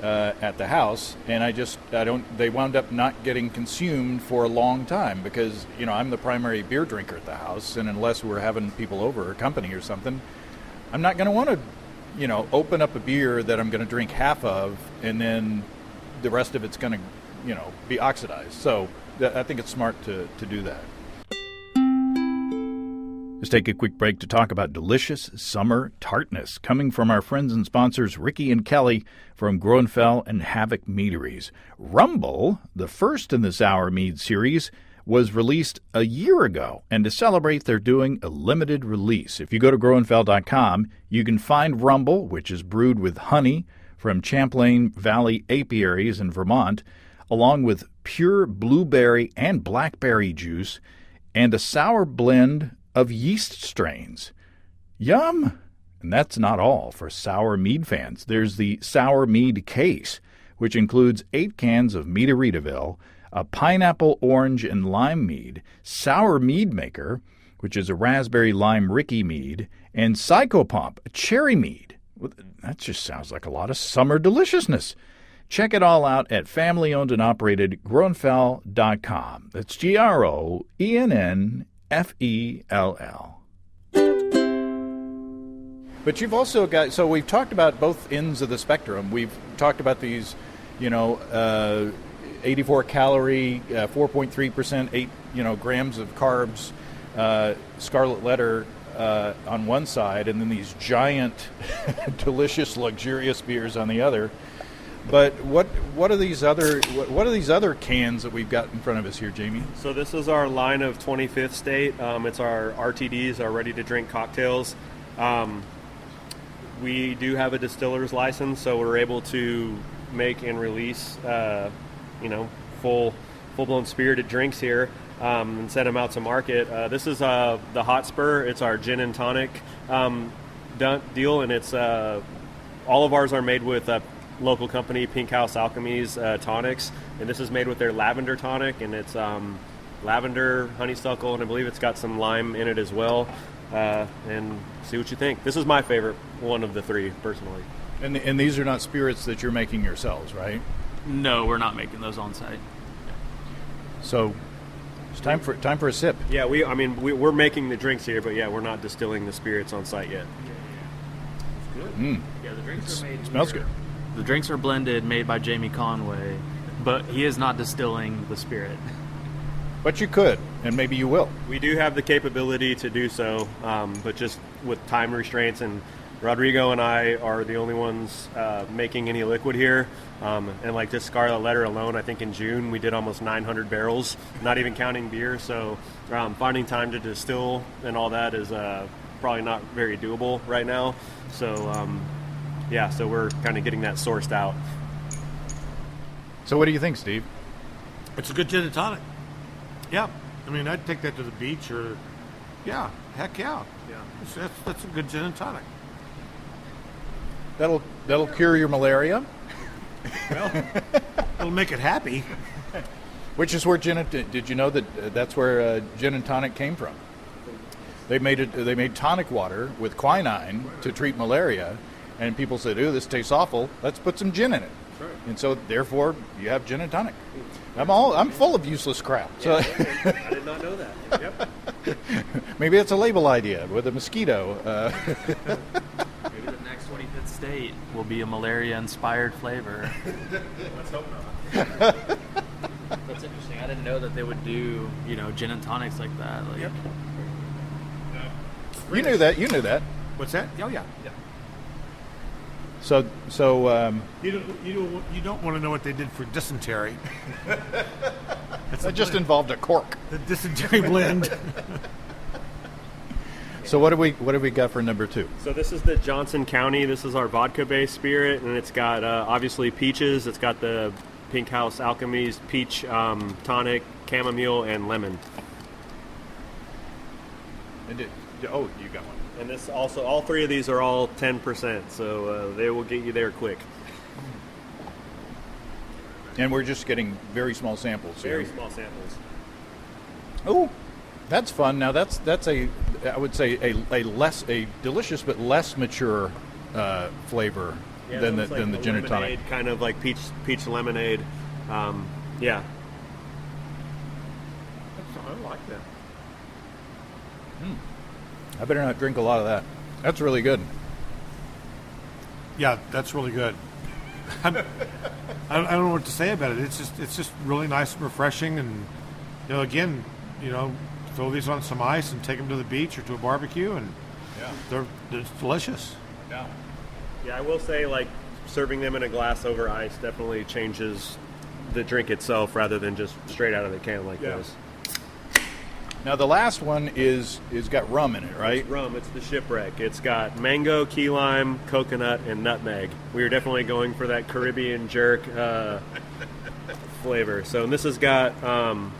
at the house, and they wound up not getting consumed for a long time, because, I'm the primary beer drinker at the house, and unless we're having people over or company or something, I'm not going to want to open up a beer that I'm going to drink half of, and then the rest of it's going to, be oxidized. So I think it's smart to do that. Let's take a quick break to talk about delicious summer tartness coming from our friends and sponsors Ricky and Kelly from Groenfell and Havoc Meaderies. Rumble, the first in the Sour Mead series, was released a year ago, and to celebrate, they're doing a limited release. If you go to Groenfell.com, you can find Rumble, which is brewed with honey from Champlain Valley apiaries in Vermont, along with pure blueberry and blackberry juice, and a sour blend of yeast strains. Yum! And that's not all for sour mead fans. There's the Sour Mead Case, which includes 8 cans of Meaderitaville, a pineapple, orange, and lime mead, Sour Mead Maker, which is a raspberry lime Ricky mead, and Psychopomp, a cherry mead. That just sounds like a lot of summer deliciousness. Check it all out at family-owned and operated Groenfell.com. That's GROENNFELL. But you've also got, so we've talked about both ends of the spectrum. We've talked about these, 84 calorie, 4.3%, 8 grams of carbs, Scarlet Letter on one side, and then these giant, delicious, luxurious beers on the other. But what are these other cans that we've got in front of us here, Jamie? So this is our line of 25th State. It's our RTDs, our ready-to-drink cocktails. We do have a distiller's license, so we're able to make and release, full-blown spirited drinks here and send them out to market. This is the Hot Spur. It's our gin and tonic deal, and it's all of ours are made with local company Pink House Alchemy's tonics, and this is made with their lavender tonic, and it's lavender, honeysuckle, and I believe it's got some lime in it as well. And see what you think. This is my favorite one of the three, personally. And these are not spirits that you're making yourselves, right? No, we're not making those on site. So it's time for a sip. Yeah, we're making the drinks here, but yeah, we're not distilling the spirits on site yet. It's good. Yeah, the drinks are made. Smells good. The drinks are blended, made by Jamie Conway, but he is not distilling the spirit. But you could, and maybe you will. We do have the capability to do so, but just with time restraints and Rodrigo and I are the only ones making any liquid here. And like this Scarlet Letter alone, I think in June we did almost 900 barrels, not even counting beer. So finding time to distill and all that is probably not very doable right now. So so we're kind of getting that sourced out. So what do you think, Steve? It's a good gin and tonic. Yeah. I mean, I'd take that to the beach or, yeah, heck yeah. Yeah. That's a good gin and tonic. That'll cure your malaria. Well, it'll make it happy. Which is where did you know that that's where gin and tonic came from? They made tonic water with quinine to treat malaria, and people said, "Ooh, this tastes awful. Let's put some gin in it." Right. And so therefore you have gin and tonic. I'm full of useless crap. So I did not know that. Yep. maybe it's a label idea with a mosquito. Maybe the next 25th state will be a malaria-inspired flavor. Let's hope not. That's interesting. I didn't know that they would do, gin and tonics like that. Like, Yep. You knew that. What's that? Oh, yeah. So You don't want to know what they did for dysentery. that just involved a cork. The dysentery blend. So what have we got for number 2? So this is the Johnson County. This is our vodka-based spirit, and it's got obviously peaches. It's got the Pink House Alchemy's peach tonic, chamomile, and lemon. And you got one. And this also, all three of these are all 10%, so they will get you there quick. And we're just getting very small samples here. Very small samples. Oh, that's fun. Now that's I would say a delicious but less mature flavor than the gin and tonic. Kind of like peach lemonade. Yeah. I like that. I better not drink a lot of that. That's really good. Yeah, that's really good. I don't know what to say about it. It's just really nice and refreshing, and again, throw these on some ice and take them to the beach or to a barbecue, and they're delicious. Yeah, I will say, like, serving them in a glass over ice definitely changes the drink itself rather than just straight out of the can like this. Now the last one is got rum in it, right? It's rum. It's the Shipwreck. It's got mango, key lime, coconut, and nutmeg. We are definitely going for that Caribbean jerk flavor. So, and this has got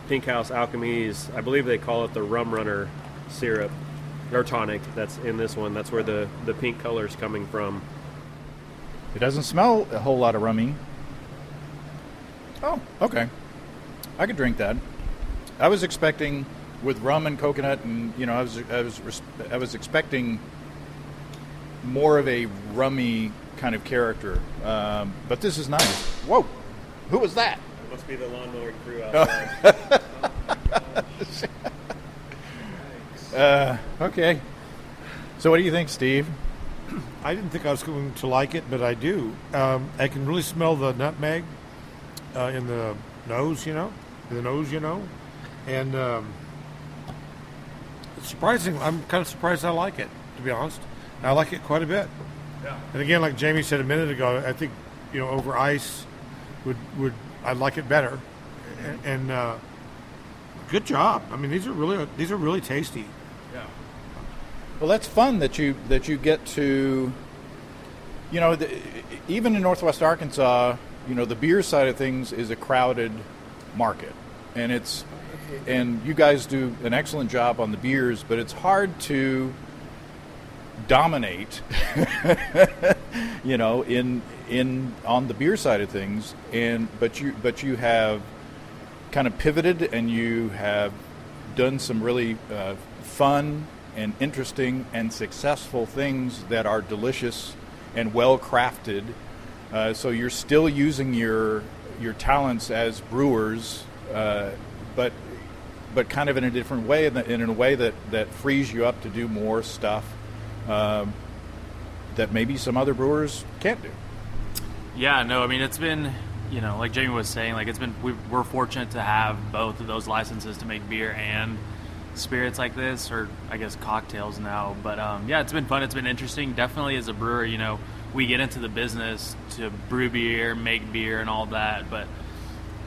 Pink House Alchemy's, I believe they call it the Rum Runner syrup or tonic. That's in this one. That's where the pink color is coming from. It doesn't smell a whole lot of rummy. Oh, okay. I could drink that. I was expecting, with rum and coconut, and I was expecting more of a rummy kind of character. But this is nice. Whoa, who was that? It must be the lawnmower crew outside. Okay. So what do you think, Steve? I didn't think I was going to like it, but I do. I can really smell the nutmeg in the nose, and it's surprising. I'm kind of surprised I like it, to be honest. I like it quite a bit. Yeah. And again, like Jamie said a minute ago, I think over ice would I'd like it better. And good job. I mean, these are really tasty. Yeah. Well, that's fun that you get to, even in Northwest Arkansas, the beer side of things is a crowded market, and you guys do an excellent job on the beers, but it's hard to dominate, in on the beer side of things, but you have kind of pivoted, and you have done some really fun and interesting and successful things that are delicious and well crafted. So you're still using your talents as brewers, but kind of in a different way, and in a way that frees you up to do more stuff that maybe some other brewers can't do. Yeah, no, I mean, it's been, like Jamie was saying, like we're fortunate to have both of those licenses to make beer and spirits like this, or I guess cocktails now. But yeah, it's been fun. It's been interesting. Definitely as a brewer, we get into the business to brew beer, make beer, and all that. But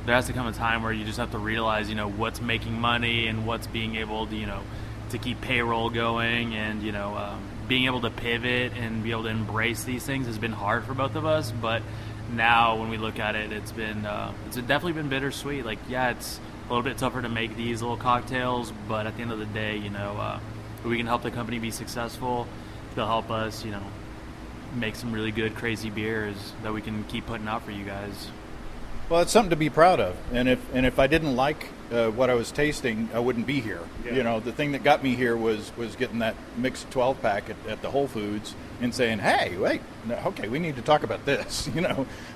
there has to come a time where you just have to realize, what's making money and what's being able to, to keep payroll going, and being able to pivot and be able to embrace these things has been hard for both of us. But now when we look at it, it's definitely been bittersweet. Like, yeah, it's a little bit tougher to make these little cocktails, but at the end of the day, we can help the company be successful. They'll help us, make some really good, crazy beers that we can keep putting out for you guys. Well, it's something to be proud of. And if I didn't like what I was tasting, I wouldn't be here. Yeah. The thing that got me here was getting that mixed 12-pack at the Whole Foods and saying, hey, wait, no, okay, we need to talk about this.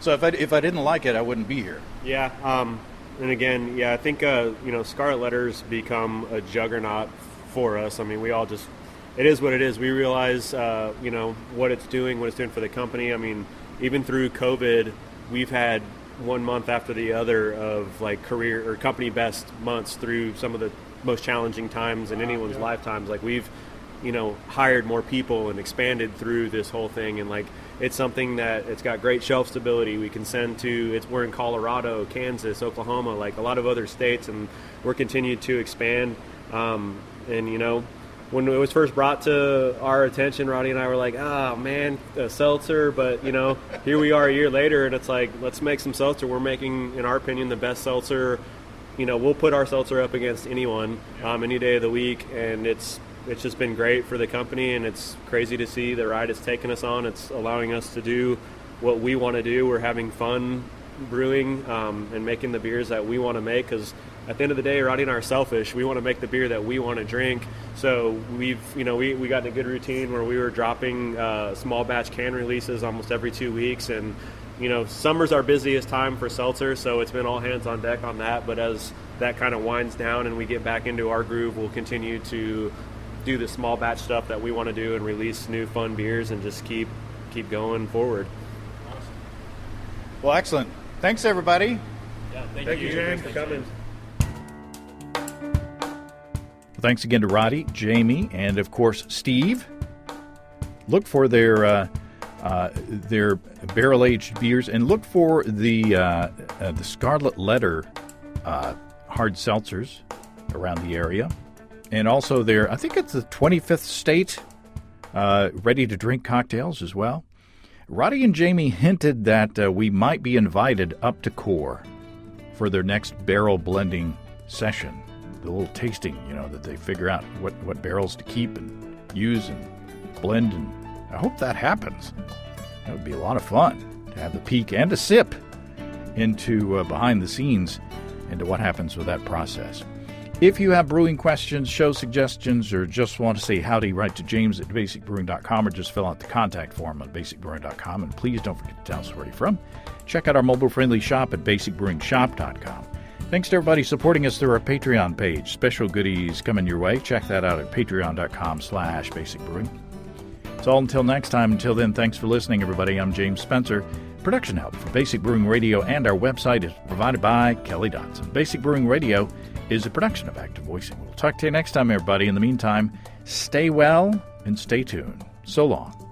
So if I didn't like it, I wouldn't be here. Yeah. And again, I think, Scarlet Letter's become a juggernaut for us. I mean, we all just, it is what it is. We realize, what it's doing for the company. I mean, even through COVID, we've had one month after the other of like career or company best months through some of the most challenging times in anyone's lifetimes. Like, we've, hired more people and expanded through this whole thing. And like, it's something that it's got great shelf stability. We can send we're in Colorado, Kansas, Oklahoma, like a lot of other states, and we're continuing to expand. When it was first brought to our attention, Roddy and I were like, oh, man, a seltzer. But, here we are a year later, and it's like, let's make some seltzer. We're making, in our opinion, the best seltzer. We'll put our seltzer up against anyone any day of the week, and it's just been great for the company, and it's crazy to see the ride it's taken us on. It's allowing us to do what we want to do. We're having fun brewing and making the beers that we want to make, because at the end of the day, Roddy and I are selfish. We want to make the beer that we want to drink. So we've, we got in a good routine where we were dropping small batch can releases almost every 2 weeks. And, summer's our busiest time for seltzer, so it's been all hands on deck on that. But as that kind of winds down and we get back into our groove, we'll continue to do the small batch stuff that we want to do and release new fun beers and just keep going forward. Awesome. Well, excellent. Thanks, everybody. Yeah, Thank you, James, for coming. Thanks again to Roddy, Jamie, and of course Steve. Look for their barrel-aged beers, and look for the Scarlet Letter hard seltzers around the area, and also I think it's the 25th state ready-to-drink cocktails as well. Roddy and Jamie hinted that we might be invited up to Core for their next barrel blending session. The little tasting, that they figure out what barrels to keep and use and blend, and I hope that happens. That would be a lot of fun to have the peek and a sip into behind the scenes into what happens with that process. If you have brewing questions, show suggestions, or just want to say howdy, write to James at basicbrewing.com, or just fill out the contact form on basicbrewing.com. And please don't forget to tell us where you're from. Check out our mobile-friendly shop at basicbrewingshop.com. Thanks to everybody supporting us through our Patreon page. Special goodies coming your way. Check that out at patreon.com/basicbrewing. It's all until next time. Until then, thanks for listening, everybody. I'm James Spencer. Production help for Basic Brewing Radio and our website is provided by Kelly Dotson. Basic Brewing Radio is a production of Active Voicing. We'll talk to you next time, everybody. In the meantime, stay well and stay tuned. So long.